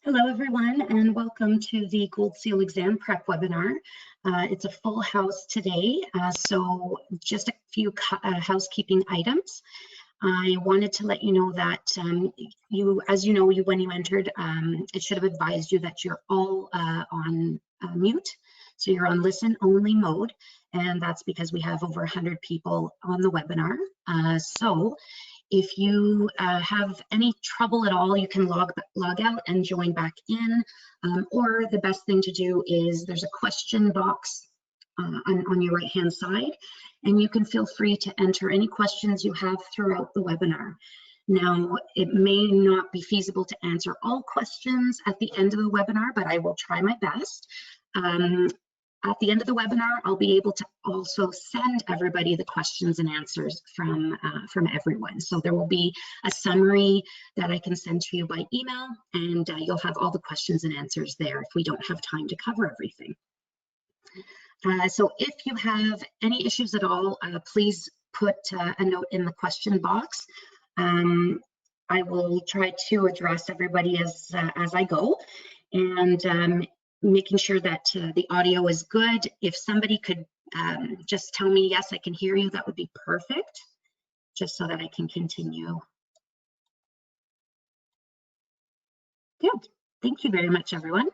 Hello, everyone, and welcome to the Gold Seal Exam Prep webinar. It's a full house today, so just a few housekeeping items. I wanted to let you know that as you know, when you entered, it should have advised you that you're all on mute. So you're on listen only mode, and that's because we have over 100 people on the webinar. So if you have any trouble at all, you can log out and join back in. Or the best thing to do is there's a question box on your right hand side, and you can feel free to enter any questions you have throughout the webinar. Now, it may not be feasible to answer all questions at the end of the webinar, but I will try my best. At the end of the webinar, I'll be able to also send everybody the questions and answers from everyone. So there will be a summary that I can send to you by email, and you'll have all the questions and answers there if we don't have time to cover everything. So if you have any issues at all, please put a note in the question box. I will try to address everybody as I go, and making sure that the audio is good. If somebody could just tell me, yes, I can hear you, that would be perfect, just so that I can continue. Good, thank you very much, everyone.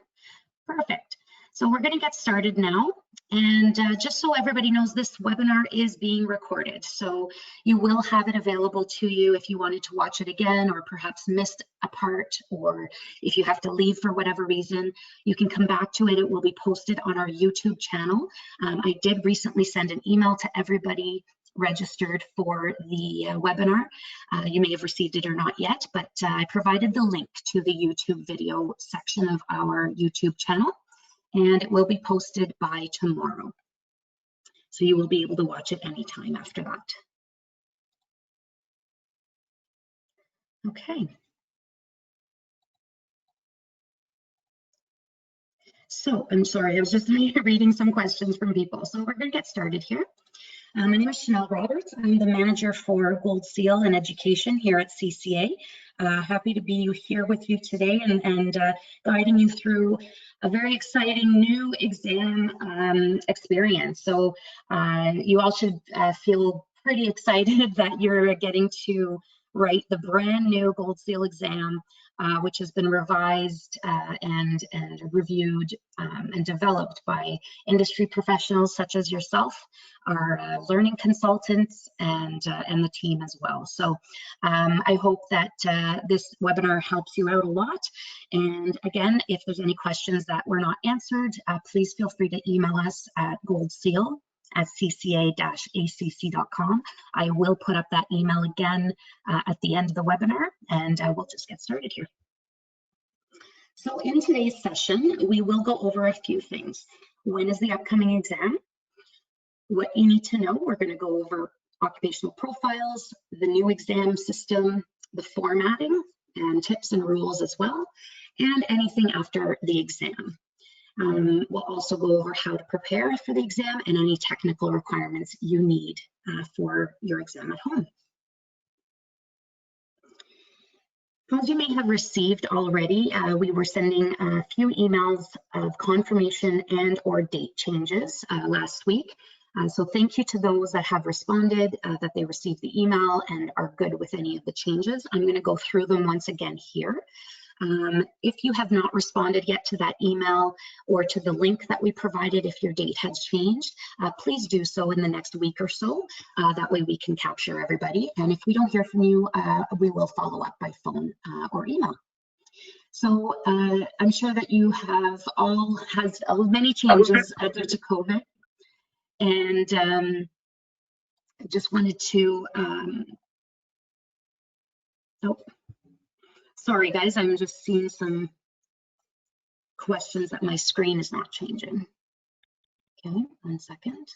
Perfect. So we're going to get started now, and just so everybody knows, this webinar is being recorded, so you will have it available to you if you wanted to watch it again, or perhaps missed a part, or if you have to leave for whatever reason, you can come back to it. It will be posted on our YouTube channel. I did recently send an email to everybody registered for the webinar. You may have received it or not yet, but I provided the link to the YouTube video section of our YouTube channel, and it will be posted by tomorrow. So you will be able to watch it anytime after that. Okay. So I'm sorry, I was just reading some questions from people. So we're going to get started here. My name is Chanel Roberts. I'm the manager for Gold Seal and Education here at CCA. Happy to be here with you today and guiding you through a very exciting new exam experience. So you all should feel pretty excited that you're getting to write the brand new Gold Seal exam, which has been revised and reviewed and developed by industry professionals such as yourself, our learning consultants, and the team as well. So I hope that this webinar helps you out a lot. And again, if there's any questions that were not answered, please feel free to email us at goldseal@cca-acc.com. I will put up that email again at the end of the webinar, and we'll just get started here. So in today's session, we will go over a few things. When is the upcoming exam? What you need to know. We're going to go over occupational profiles, the new exam system, the formatting, and tips and rules as well, and anything after the exam. We'll also go over how to prepare for the exam and any technical requirements you need for your exam at home. As you may have received already, we were sending a few emails of confirmation and or date changes last week. So thank you to those that have responded, that they received the email and are good with any of the changes. I'm going to go through them once again here. If you have not responded yet to that email or to the link that we provided, if your date has changed, please do so in the next week or so. That way we can capture everybody. And if we don't hear from you, we will follow up by phone or email. So I'm sure that you have all had many changes due to COVID. And I just wanted to, sorry guys, I'm just seeing some questions that my screen is not changing. Okay, 1 second.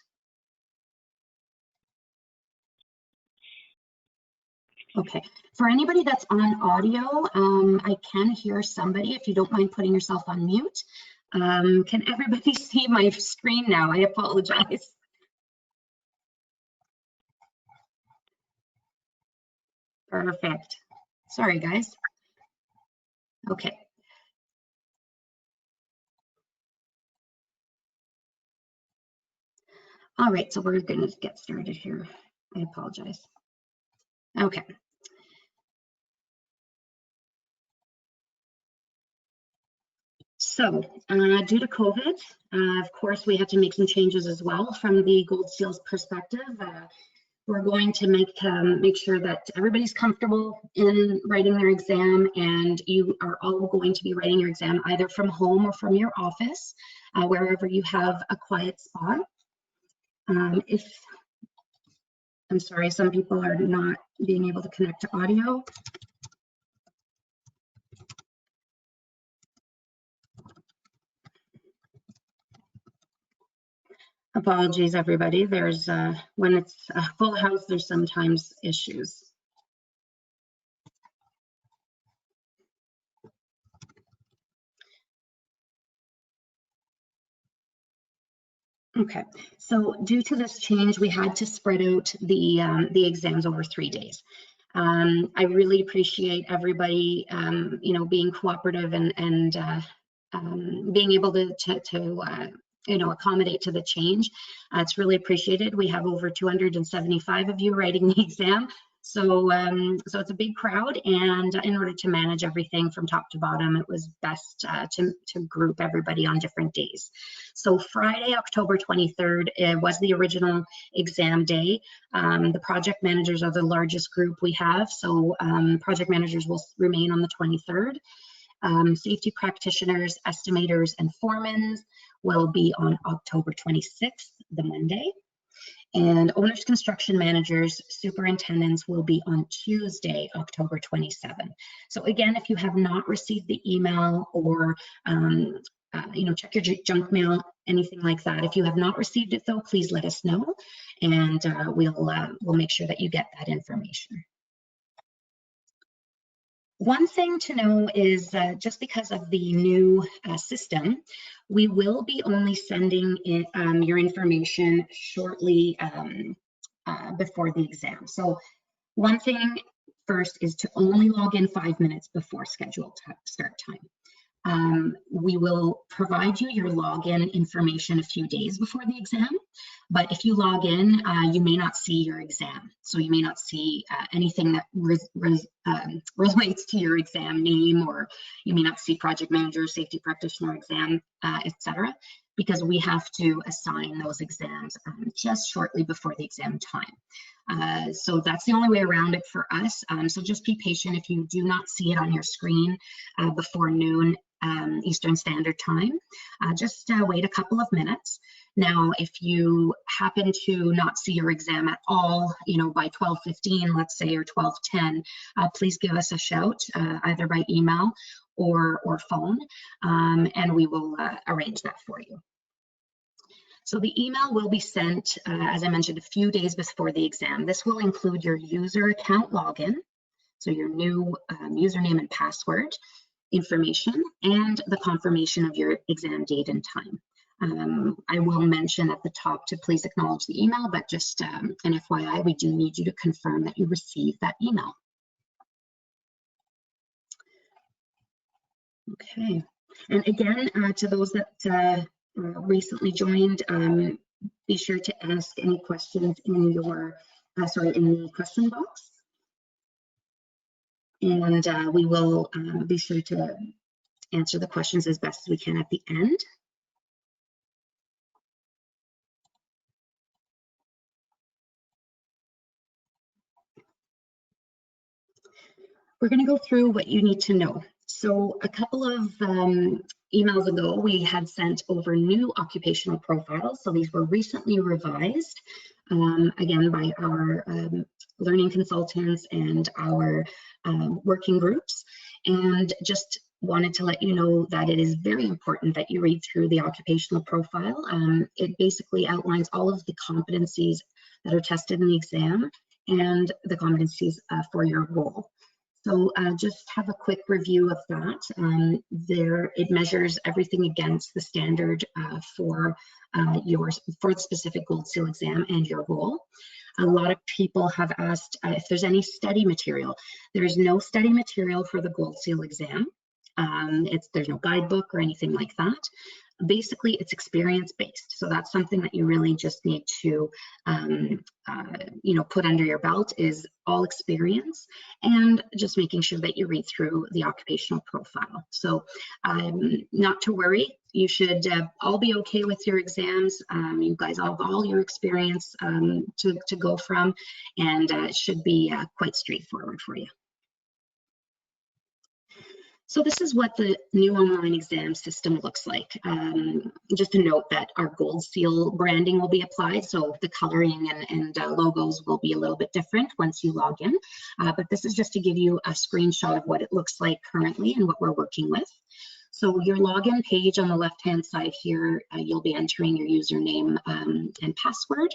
Okay, for anybody that's on audio, I can hear somebody. If you don't mind putting yourself on mute. Can everybody see my screen now? I apologize. Perfect. Sorry, guys. Okay. All right, so we're going to get started here. I apologize. Okay. So due to COVID, of course, we had to make some changes as well from the Gold Seals perspective. We're going to make sure that everybody's comfortable in writing their exam, and you are all going to be writing your exam either from home or from your office, wherever you have a quiet spot. I'm sorry, some people are not being able to connect to audio. Apologies, everybody. There's when it's a full house, there's sometimes issues. Okay, so due to this change, we had to spread out the exams over 3 days. I really appreciate everybody, being cooperative and being able to accommodate to the change. It's really appreciated. We have over 275 of you writing the exam. So it's a big crowd, and in order to manage everything from top to bottom, it was best to group everybody on different days. So Friday, October 23rd, was the original exam day. The project managers are the largest group we have, so project managers will remain on the 23rd. Safety practitioners, estimators, and foremans will be on October 26th, the Monday. And owners, construction managers, superintendents will be on Tuesday, October 27th. So again, if you have not received the email or check your junk mail, anything like that. If you have not received it though, please let us know, and we'll make sure that you get that information. One thing to know is just because of the new system, we will be only sending your information shortly before the exam. So one thing first is to only log in 5 minutes before scheduled start time. We will provide you your login information a few days before the exam, but if you log in, you may not see your exam. So you may not see anything that relates to your exam name, or you may not see project manager, safety practitioner exam, etc., because we have to assign those exams just shortly before the exam time. So that's the only way around it for us. So just be patient if you do not see it on your screen before noon Eastern Standard Time. Just wait a couple of minutes. Now, if you happen to not see your exam at all, by 12:15, let's say, or 12:10, please give us a shout, either by email or phone, and we will arrange that for you. So the email will be sent, as I mentioned, a few days before the exam. This will include your user account login, so your new username and password information, and the confirmation of your exam date and time. I will mention at the top to please acknowledge the email, but just an FYI, we do need you to confirm that you received that email. Okay, and again, to those that recently joined, be sure to ask any questions in your, in the question box. And we will be sure to answer the questions as best as we can at the end. We're going to go through what you need to know. So a couple of emails ago, we had sent over new occupational profiles. So these were recently revised, again, by our learning consultants and our working groups. And just wanted to let you know that it is very important that you read through the occupational profile. It basically outlines all of the competencies that are tested in the exam and the competencies for your role. So just have a quick review of that. It measures everything against the standard for the specific Gold Seal exam and your role. A lot of people have asked if there's any study material. There's no study material for the Gold Seal exam. There's no guidebook or anything like that. basically it's experience based. So that's something that you really just need to put under your belt, is all experience, and just making sure that you read through the occupational profile. So not to worry, you should all be okay with your exams. You guys all have all your experience to go from, and it should be quite straightforward for you. So this is what the new online exam system looks like. Just to note that our Gold Seal branding will be applied, so the coloring and logos will be a little bit different once you log in. But this is just to give you a screenshot of what it looks like currently and what we're working with. So your login page on the left-hand side here, you'll be entering your username and password.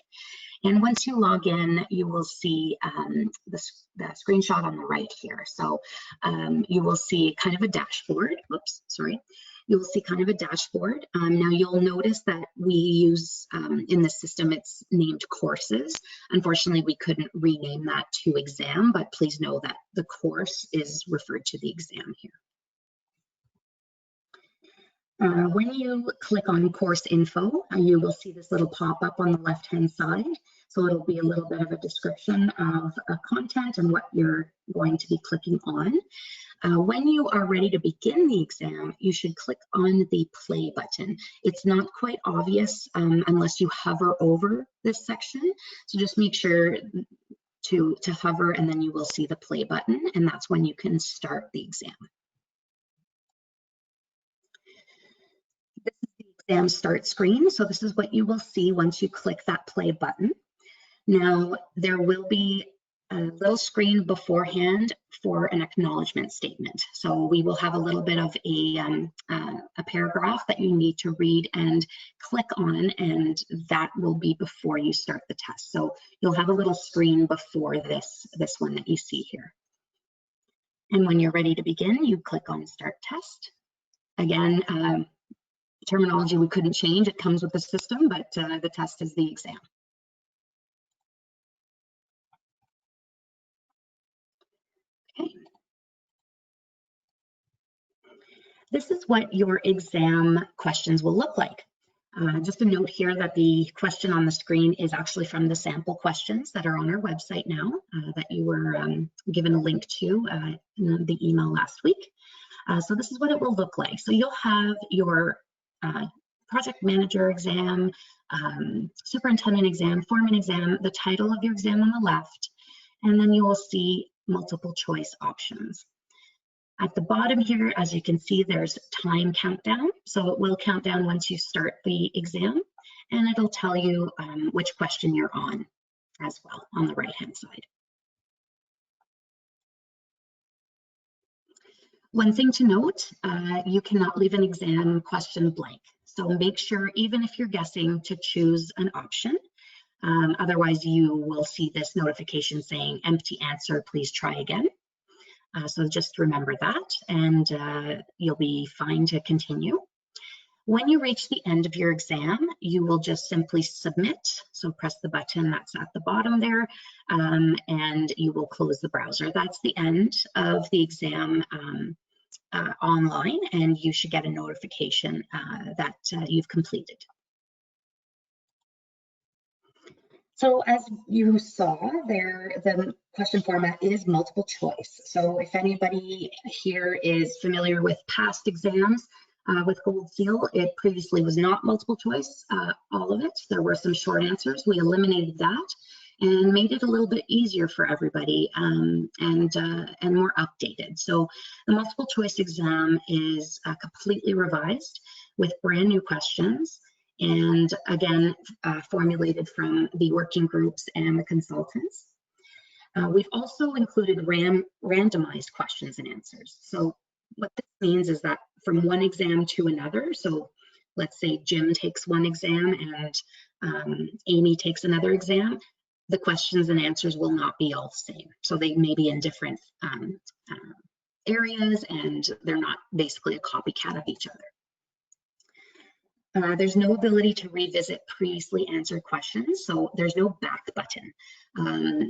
And once you log in, you will see the screenshot on the right here. So you will see kind of a dashboard. Oops, sorry. You will see kind of a dashboard. Now you'll notice that we use, in the system, it's named courses. Unfortunately, we couldn't rename that to exam, but please know that the course is referred to the exam here. When you click on course info, you will see this little pop-up on the left-hand side. So it'll be a little bit of a description of content and what you're going to be clicking on. When you are ready to begin the exam, you should click on the play button. It's not quite obvious unless you hover over this section. So just make sure to hover, and then you will see the play button, and that's when you can start the exam. This is the exam start screen. So this is what you will see once you click that play button. Now, there will be a little screen beforehand for an acknowledgement statement. So we will have a little bit of a paragraph that you need to read and click on, and that will be before you start the test. So you'll have a little screen before this one that you see here. And when you're ready to begin, you click on Start Test. Again, terminology we couldn't change. It comes with the system, but the test is the exam. Okay. This is what your exam questions will look like. Just a note here that the question on the screen is actually from the sample questions that are on our website now, that you were given a link to in the email last week. So this is what it will look like. So you'll have your project manager exam, superintendent exam, foreman exam, the title of your exam on the left, and then you will see multiple choice options. At the bottom here, as you can see, there's time countdown. So it will count down once you start the exam, and it'll tell you which question you're on as well on the right-hand side. One thing to note, you cannot leave an exam question blank. So make sure, even if you're guessing, to choose an option. Otherwise, you will see this notification saying empty answer, please try again. So just remember that, and you'll be fine to continue. When you reach the end of your exam, you will just simply submit. So press the button that's at the bottom there, and you will close the browser. That's the end of the exam online, and you should get a notification that you've completed. So as you saw there, the question format is multiple choice. So if anybody here is familiar with past exams with Gold Seal, it previously was not multiple choice, all of it. There were some short answers. We eliminated that and made it a little bit easier for everybody and more updated. So the multiple choice exam is completely revised with brand new questions, and again, formulated from the working groups and the consultants. We've also included randomized questions and answers. So what this means is that from one exam to another, so let's say Jim takes one exam and Amy takes another exam, the questions and answers will not be all the same. So they may be in different areas, and they're not basically a copycat of each other. There's no ability to revisit previously answered questions, so there's no back button.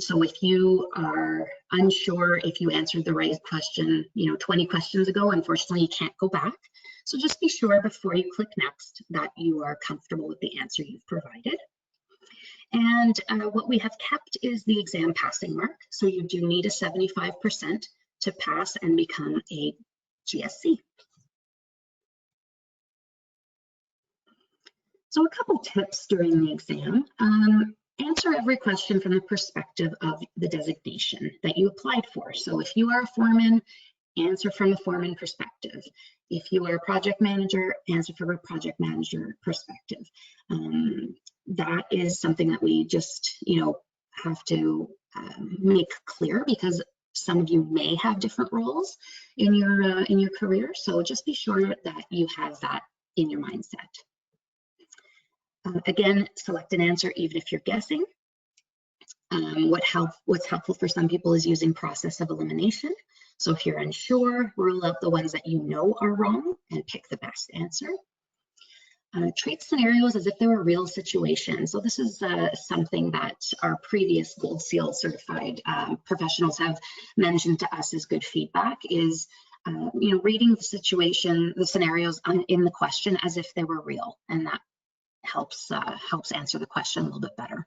So if you are unsure if you answered the right question, 20 questions ago, unfortunately you can't go back. So just be sure before you click next that you are comfortable with the answer you've provided. And what we have kept is the exam passing mark. So you do need a 75% to pass and become a GSC. So a couple tips during the exam. Answer every question from the perspective of the designation that you applied for. So if you are a foreman, answer from the foreman perspective. If you are a project manager, answer from a project manager perspective. That is something that we just, have to make clear, because some of you may have different roles in your career. So just be sure that you have that in your mindset. Again, select an answer even if you're guessing. What's helpful for some people is using process of elimination. So if you're unsure, rule out the ones that you know are wrong and pick the best answer. Treat scenarios as if they were real situations. So this is something that our previous Gold Seal certified professionals have mentioned to us as good feedback, is reading the situation, the scenarios in the question as if they were real, and that helps answer the question a little bit better.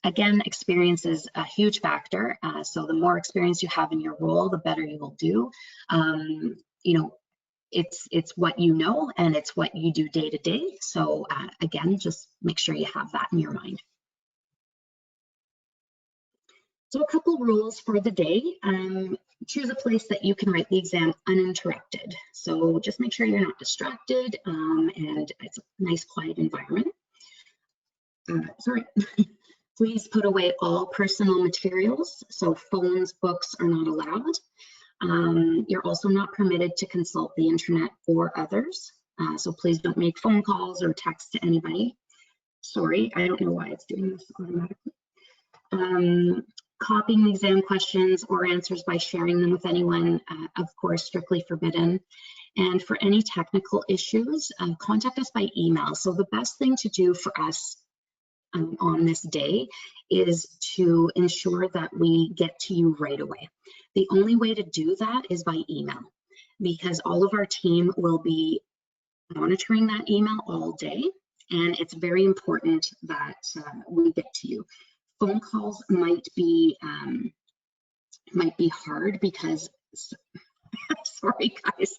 Again, experience is a huge factor. So the more experience you have in your role, the better you will do. It's what you know, and it's what you do day to day. So again, just make sure you have that in your mind. So a couple rules for the day. Choose a place that you can write the exam uninterrupted. So just make sure you're not distracted, and it's a nice quiet environment. Please put away all personal materials. So phones, books are not allowed. You're also not permitted to consult the internet or others. So please don't make phone calls or text to anybody. Sorry, I don't know why it's doing this automatically. Copying the exam questions or answers by sharing them with anyone, of course, strictly forbidden. And for any technical issues, contact us by email. So the best thing to do for us on this day is to ensure that we get to you right away. The only way to do that is by email, because all of our team will be monitoring that email all day, and it's very important that we get to you. Phone calls might be hard because sorry guys,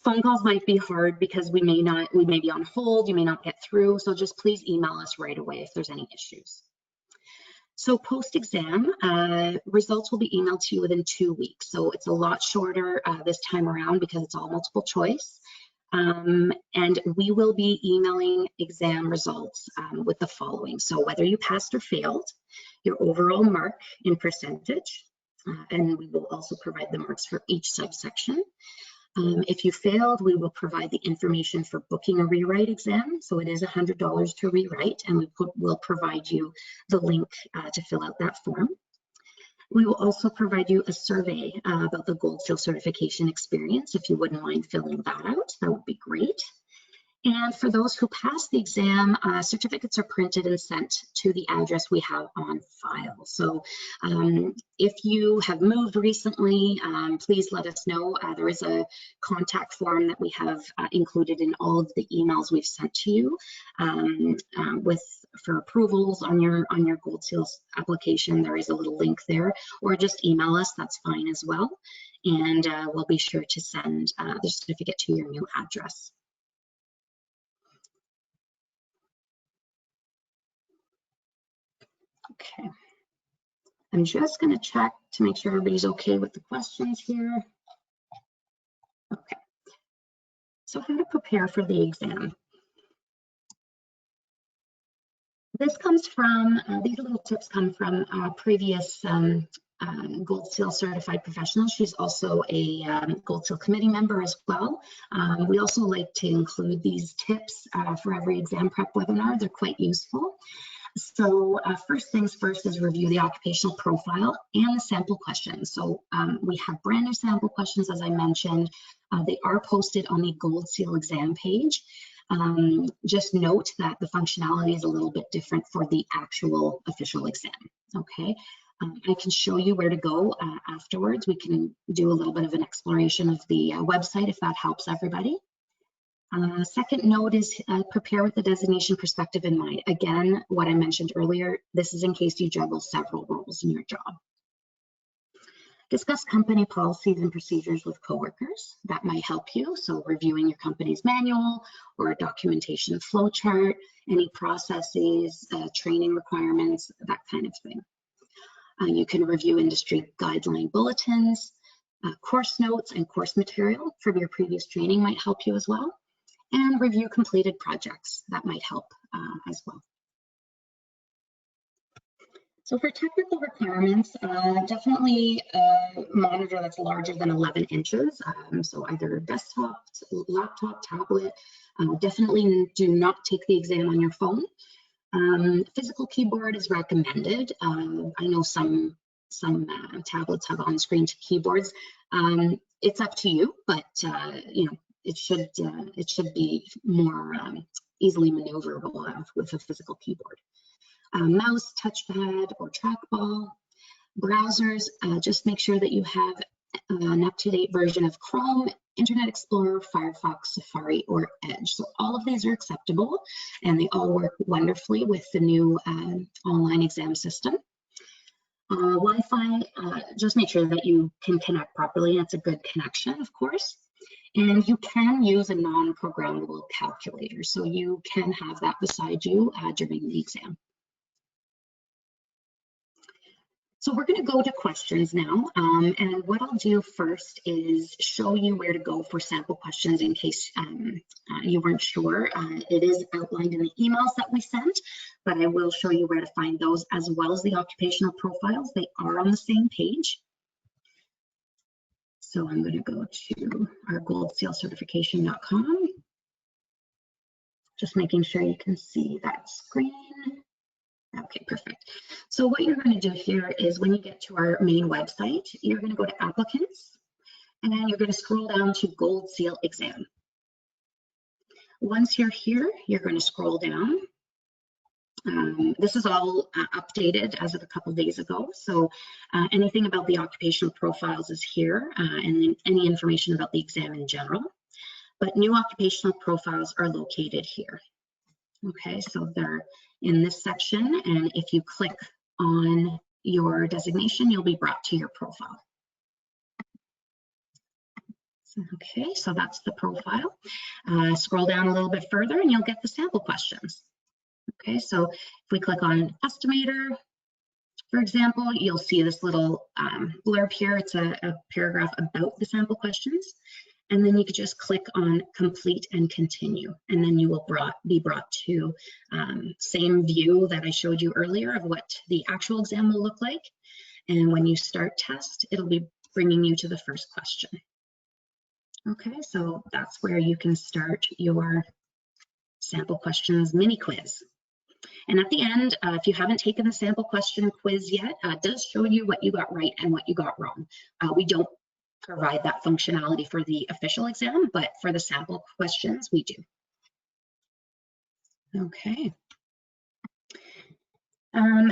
phone calls might be hard because we may be on hold, you may not get through. So just please email us right away if there's any issues. So post-exam, results will be emailed to you within 2 weeks. So it's a lot shorter this time around because it's all multiple choice. And we will be emailing exam results with the following. So whether you passed or failed, your overall mark in percentage, and we will also provide the marks for each subsection. If you failed, we will provide the information for booking a rewrite exam. So it is $100 to rewrite, and we'll provide you the link to fill out that form. We will also provide you a survey about the Gold Seal certification experience. If you wouldn't mind filling that out, that would be great. And for those who pass the exam, certificates are printed and sent to the address we have on file. So if you have moved recently, please let us know. There is a contact form that we have included in all of the emails we've sent to you for approvals on your Gold Seals application. There is a little link there, or just email us, that's fine as well. And we'll be sure to send the certificate to your new address. Okay, I'm just going to check to make sure everybody's okay with the questions here. Okay, so how to prepare for the exam. This comes from, these little tips come from previous Gold Seal certified professional. She's also a Gold Seal committee member as well. We also like to include these tips for every exam prep webinar. They're quite useful. So first things first is review the occupational profile and the sample questions. So we have brand new sample questions, as I mentioned. They are posted on the Gold Seal exam page. Just note that the functionality is a little bit different for the actual official exam, okay? I can show you where to go afterwards. We can do a little bit of an exploration of the website if that helps everybody. Second note is prepare with the designation perspective in mind. Again, what I mentioned earlier, this is in case you juggle several roles in your job. Discuss company policies and procedures with coworkers. That might help you. So reviewing your company's manual or a documentation flow chart, any processes, training requirements, that kind of thing. You can review industry guideline bulletins, course notes and course material from your previous training might help you as well. And review completed projects. That might help as well. So for technical requirements, definitely a monitor that's larger than 11 inches. So either desktop, laptop, tablet. Definitely do not take the exam on your phone. Physical keyboard is recommended. I know some tablets have on-screen keyboards. It's up to you, but you know, it should be more easily maneuverable with a physical keyboard. Mouse, touchpad, or trackball. Browsers, just make sure that you have an up-to-date version of Chrome, Internet Explorer, Firefox, Safari, or Edge. So all of these are acceptable, and they all work wonderfully with the new online exam system. Wi-Fi, just make sure that you can connect properly. It's a good connection, of course. And you can use a non-programmable calculator, so you can have that beside you during the exam. So we're going to go to questions now, and what I'll do first is show you where to go for sample questions in case you weren't sure. It is outlined in the emails that we sent, but I will show you where to find those as well as the occupational profiles. They are on the same page. So I'm going to go to our goldsealcertification.com, just making sure you can see that screen. Okay, perfect. So what you're going to do here is when you get to our main website, you're going to go to applicants, and then you're going to scroll down to Gold Seal Exam. Once you're here, you're going to scroll down. This is all updated as of a couple of days ago. So anything about the occupational profiles is here, and any information about the exam in general. But new occupational profiles are located here. Okay, so they're in this section, and if you click on your designation, you'll be brought to your profile. Okay, so that's the profile. Scroll down a little bit further and you'll get the sample questions. Okay, so if we click on estimator, for example, you'll see this little blurb here. It's a paragraph about the sample questions. And then you could just click on complete and continue, and then you will be brought to same view that I showed you earlier of what the actual exam will look like. And when you start test, it'll be bringing you to the first question. Okay, so that's where you can start your sample questions mini quiz. And at the end, if you haven't taken the sample question quiz yet, it does show you what you got right and what you got wrong. We don't provide that functionality for the official exam, but for the sample questions, we do. Okay.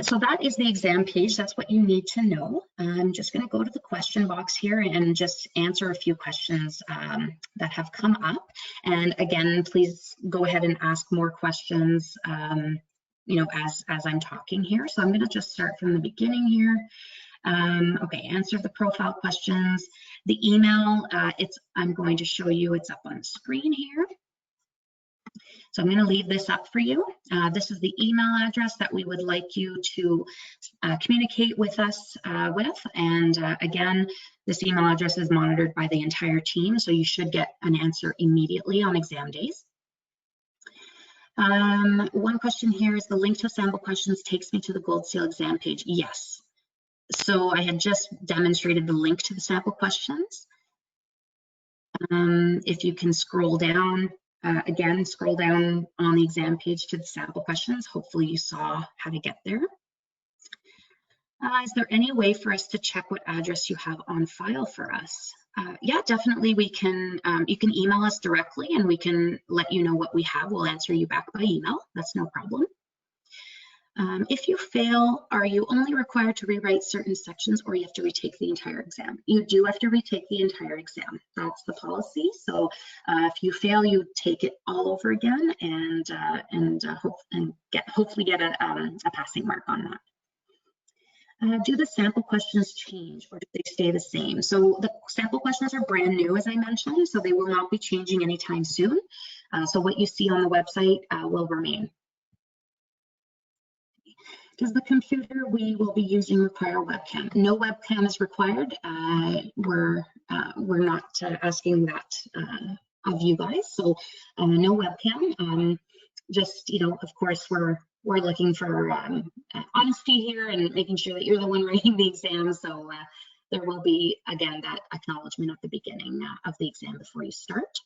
So that is the exam page. That's what you need to know. I'm just going to go to the question box here and just answer a few questions that have come up. And again, please go ahead and ask more questions, you know, as I'm talking here. So I'm going to just start from the beginning here. Okay, answer the profile questions. The email, I'm going to show you, it's up on the screen here. So I'm going to leave this up for you. This is the email address that we would like you to communicate with us with. And again, this email address is monitored by the entire team, so you should get an answer immediately on exam days. One question here is the link to sample questions takes me to the Gold Seal exam page. Yes. So I had just demonstrated the link to the sample questions. If you can scroll down, again, scroll down on the exam page to the sample questions. Hopefully you saw how to get there. Is there any way for us to check what address you have on file for us? Yeah, definitely. We can. You can email us directly and we can let you know what we have. We'll answer you back by email. That's no problem. If you fail, are you only required to rewrite certain sections or you have to retake the entire exam? You do have to retake the entire exam. That's the policy. So if you fail, you take it all over again and hopefully get a passing mark on that. Do the sample questions change or do they stay the same? So the sample questions are brand new, as I mentioned, so they will not be changing anytime soon. So what you see on the website will remain. Does the computer we will be using require a webcam? No webcam is required. We're not asking that of you guys, so no webcam. Just, you know, of course, we're looking for honesty here and making sure that you're the one writing the exam. So there will be, again, that acknowledgement at the beginning of the exam before you start.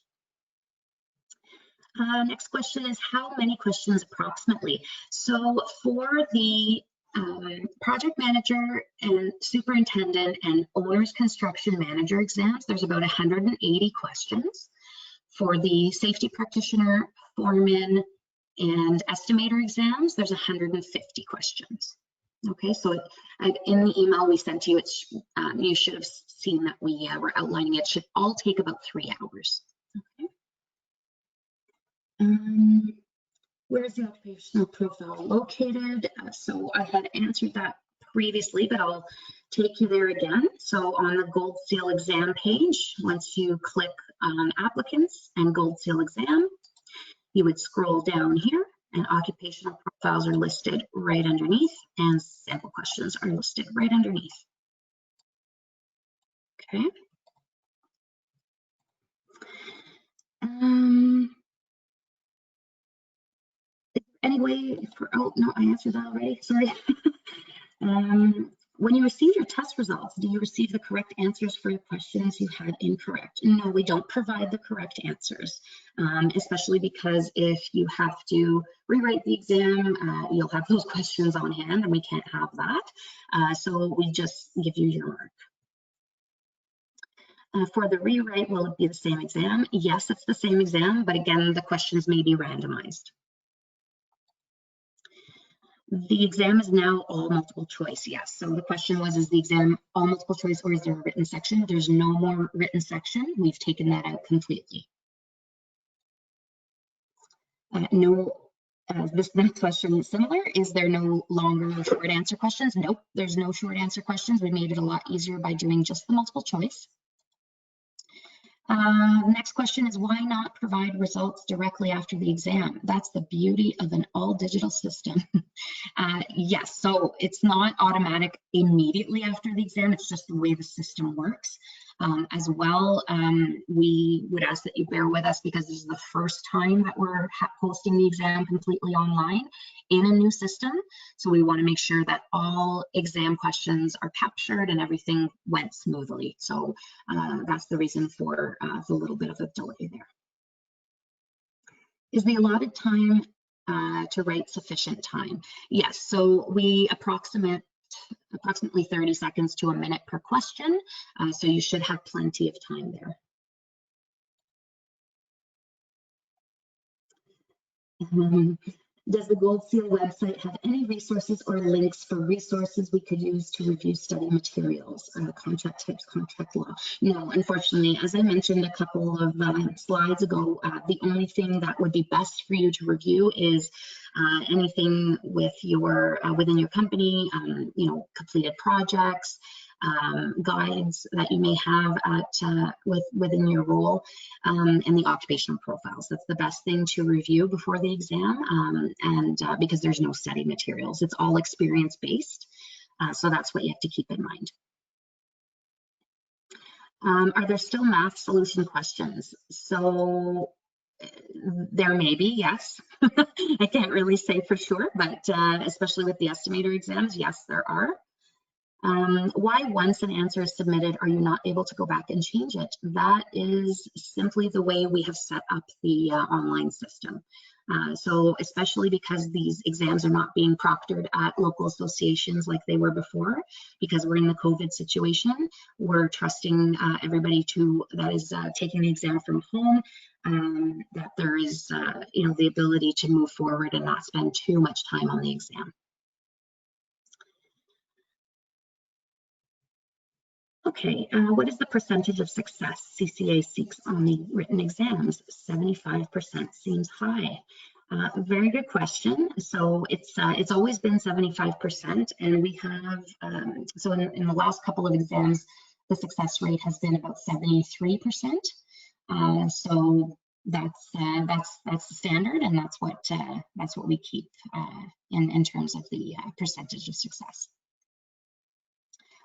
Next question is how many questions approximately? So for the project manager and superintendent and owner's construction manager exams, there's about 180 questions. For the safety practitioner, foreman, and estimator exams, there's 150 questions. Okay, so in the email we sent you, you should have seen that we were outlining it. Should all take about 3 hours. Okay. Where is the occupational profile located? So I had answered that previously, but I'll take you there again. So on the Gold Seal exam page, once you click on applicants and Gold Seal exam, you would scroll down here and occupational profiles are listed right underneath and sample questions are listed right underneath. Okay. Anyway, oh no, I answered that already, sorry. When you receive your test results, do you receive the correct answers for your questions you had incorrect? No, we don't provide the correct answers, especially because if you have to rewrite the exam, you'll have those questions on hand and we can't have that. So we just give you your mark. For the rewrite, will it be the same exam? Yes, it's the same exam, but again, the questions may be randomized. The exam is now all multiple choice, yes. So the question was, is the exam all multiple choice or is there a written section? There's no more written section. We've taken that out completely. This next question is similar. Is there no longer short answer questions? Nope, there's no short answer questions. We made it a lot easier by doing just the multiple choice. Next question is why not provide results directly after the exam? That's the beauty of an all digital system. Yes, so it's not automatic immediately after the exam, it's just the way the system works. As well, we would ask that you bear with us because this is the first time that we're hosting the exam completely online in a new system. So we want to make sure that all exam questions are captured and everything went smoothly. So that's the reason for the little bit of a delay there. Is the allotted time to write sufficient time? Yes, so we approximately 30 seconds to a minute per question. So you should have plenty of time there. Does the Gold Seal website have any resources or links for resources we could use to review study materials, contract types, contract law? No, unfortunately, as I mentioned a couple of slides ago, the only thing that would be best for you to review is anything with your within your company, you know, completed projects, guides that you may have at within your role, and the occupational profiles. That's the best thing to review before the exam, and because there's no study materials, it's all experience based. So that's what you have to keep in mind. Are there still math solution questions? So there may be, yes. I can't really say for sure, but especially with the estimator exams, yes, there are. Why once an answer is submitted, are you not able to go back and change it? That is simply the way we have set up the online system. So especially because these exams are not being proctored at local associations like they were before, because we're in the COVID situation, we're trusting everybody that is taking the exam from home, that there is the ability to move forward and not spend too much time on the exam. Okay, what is the percentage of success CCA seeks on the written exams? 75% seems high. Very good question. So it's always been 75%, and we have so in the last couple of exams, the success rate has been about 73%. So that's the standard, and that's what we keep in terms of the percentage of success.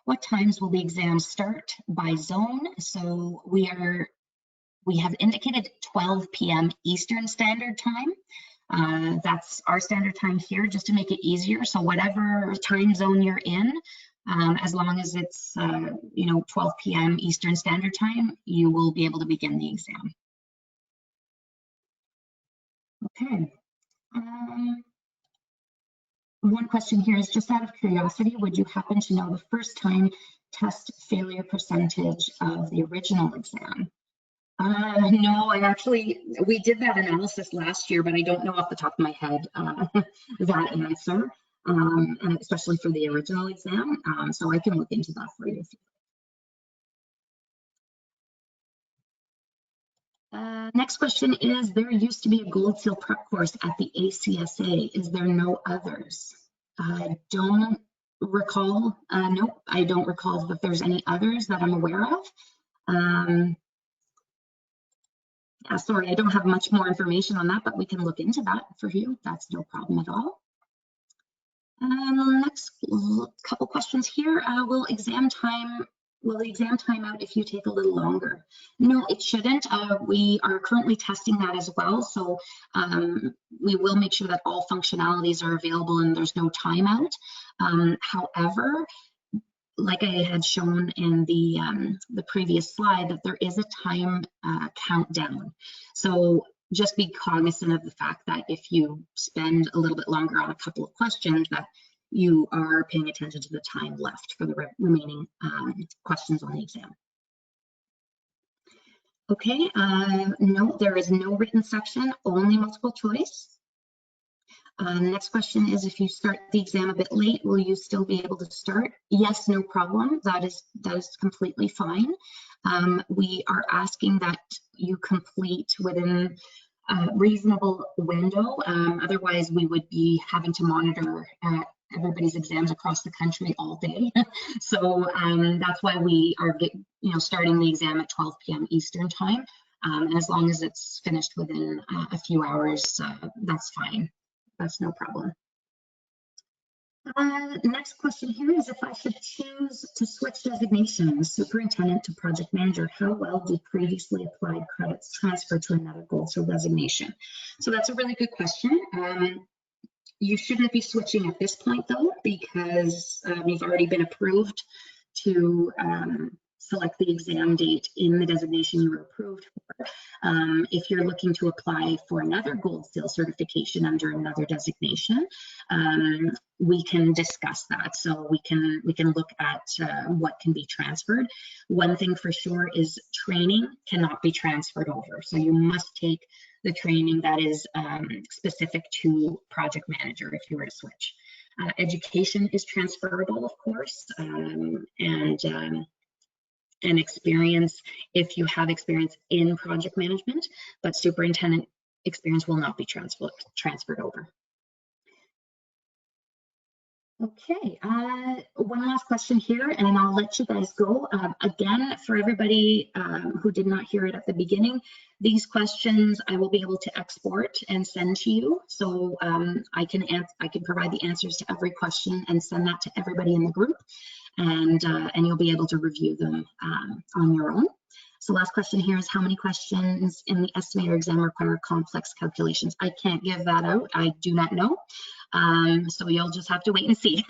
What times will the exams start by zone? So we have indicated 12 p.m. Eastern Standard Time. That's our standard time here, just to make it easier. So whatever time zone you're in, as long as it's 12 p.m. Eastern Standard Time, you will be able to begin the exam. Okay. One question here is, just out of curiosity, would you happen to know the first time test failure percentage of the original exam? No, we did that analysis last year, but I don't know off the top of my head that answer, and especially for the original exam. So I can look into that for you. Next question is, there used to be a Gold Seal prep course at the ACSA. Is there no others? I don't recall. Nope, I don't recall that there's any others that I'm aware of. Sorry, I don't have much more information on that, but we can look into that for you. That's no problem at all. Next couple questions here. Will the exam time out if you take a little longer? No, it shouldn't. We are currently testing that as well. So we will make sure that all functionalities are available and there's no timeout. However, like I had shown in the previous slide, that there is a time countdown. So just be cognizant of the fact that if you spend a little bit longer on a couple of questions, that you are paying attention to the time left for the remaining questions on the exam. Okay, no, there is no written section, only multiple choice. The next question is, if you start the exam a bit late, will you still be able to start? Yes, no problem. That is completely fine. We are asking that you complete within a reasonable window. Otherwise, we would be having to monitor everybody's exams across the country all day. So that's why we are starting the exam at 12 p.m. Eastern time. And as long as it's finished within a few hours, that's fine. That's no problem. Next question here is, if I should choose to switch designations, superintendent to project manager, how well do previously applied credits transfer to another Gold Seal designation? So that's a really good question. You shouldn't be switching at this point though, because you've already been approved to select the exam date in the designation you were approved for. If you're looking to apply for another Gold Seal certification under another designation, we can discuss that. So we can look at what can be transferred. One thing for sure is training cannot be transferred over. So you must take the training that is specific to project manager if you were to switch. Education is transferable, of course, and experience if you have experience in project management, but superintendent experience will not be transferred over. Okay, one last question here, and I'll let you guys go. Again, for everybody who did not hear it at the beginning, these questions I will be able to export and send to you. So I can provide the answers to every question and send that to everybody in the group, and you'll be able to review them on your own. So last question here is, how many questions in the estimator exam require complex calculations? I can't give that out. I do not know. So you'll just have to wait and see.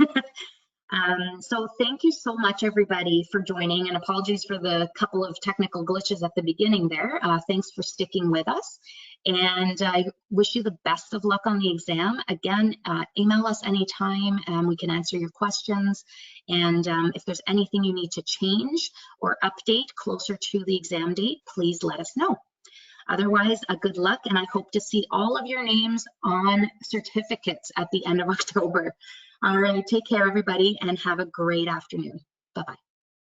So thank you so much, everybody, for joining, and apologies for the couple of technical glitches at the beginning there. Thanks for sticking with us, and I wish you the best of luck on the exam. Again, email us anytime, and we can answer your questions. And if there's anything you need to change or update closer to the exam date, please let us know. Otherwise, good luck, and I hope to see all of your names on certificates at the end of October. All right, take care, everybody, and have a great afternoon. Bye-bye.